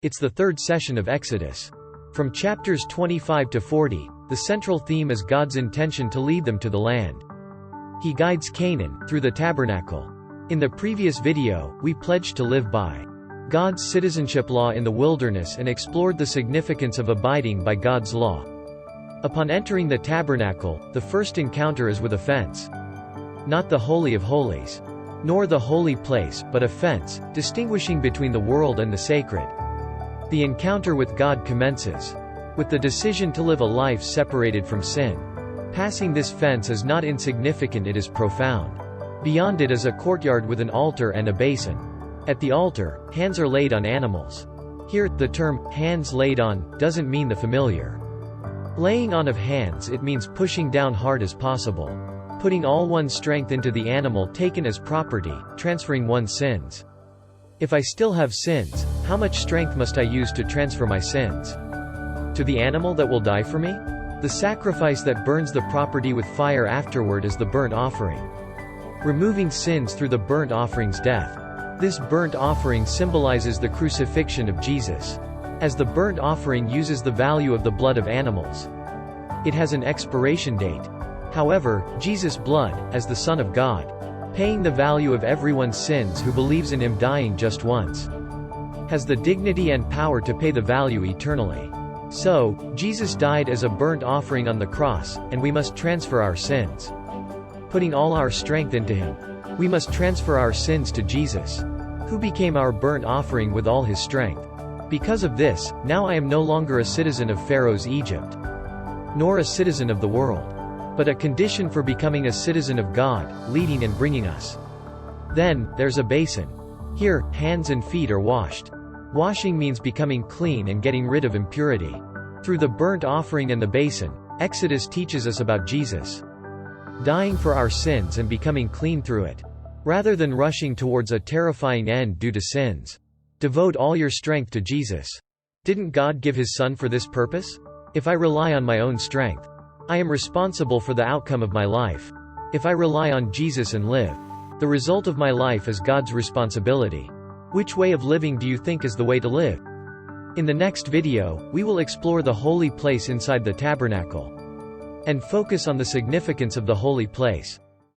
It's the third session of Exodus. From chapters 25 to 40, the central theme is God's intention to lead them to the land. He guides Canaan, through the tabernacle. In the previous video, we pledged to live by God's citizenship law in the wilderness and explored the significance of abiding by God's law. Upon entering the tabernacle, the first encounter is with a fence. Not the Holy of Holies, nor the holy place, but a fence, distinguishing between the world and the sacred. The encounter with God commences with the decision to live a life separated from sin. Passing this fence is not insignificant, it is profound. Beyond it is a courtyard with an altar and a basin. At the altar, hands are laid on animals. Here, the term, hands laid on, doesn't mean the familiar laying on of hands, it means pushing down hard as possible. Putting all one's strength into the animal taken as property, transferring one's sins. If I still have sins, how much strength must I use to transfer my sins? To the animal that will die for me? The sacrifice that burns the property with fire afterward is the burnt offering. Removing sins through the burnt offering's death. This burnt offering symbolizes the crucifixion of Jesus, as the burnt offering uses the value of the blood of animals. It has an expiration date. However, Jesus' blood, as the Son of God, paying the value of everyone's sins who believes in him dying just once, has the dignity and power to pay the value eternally. So, Jesus died as a burnt offering on the cross, and we must transfer our sins. Putting all our strength into him, we must transfer our sins to Jesus, who became our burnt offering with all his strength. Because of this, now I am no longer a citizen of Pharaoh's Egypt, nor a citizen of the world, but a condition for becoming a citizen of God, leading and bringing us. Then, there's a basin. Here, hands and feet are washed. Washing means becoming clean and getting rid of impurity. Through the burnt offering and the basin, Exodus teaches us about Jesus dying for our sins and becoming clean through it. Rather than rushing towards a terrifying end due to sins, devote all your strength to Jesus. Didn't God give his Son for this purpose? If I rely on my own strength, I am responsible for the outcome of my life. If I rely on Jesus and live, the result of my life is God's responsibility. Which way of living do you think is the way to live? In the next video, we will explore the holy place inside the tabernacle and focus on the significance of the holy place.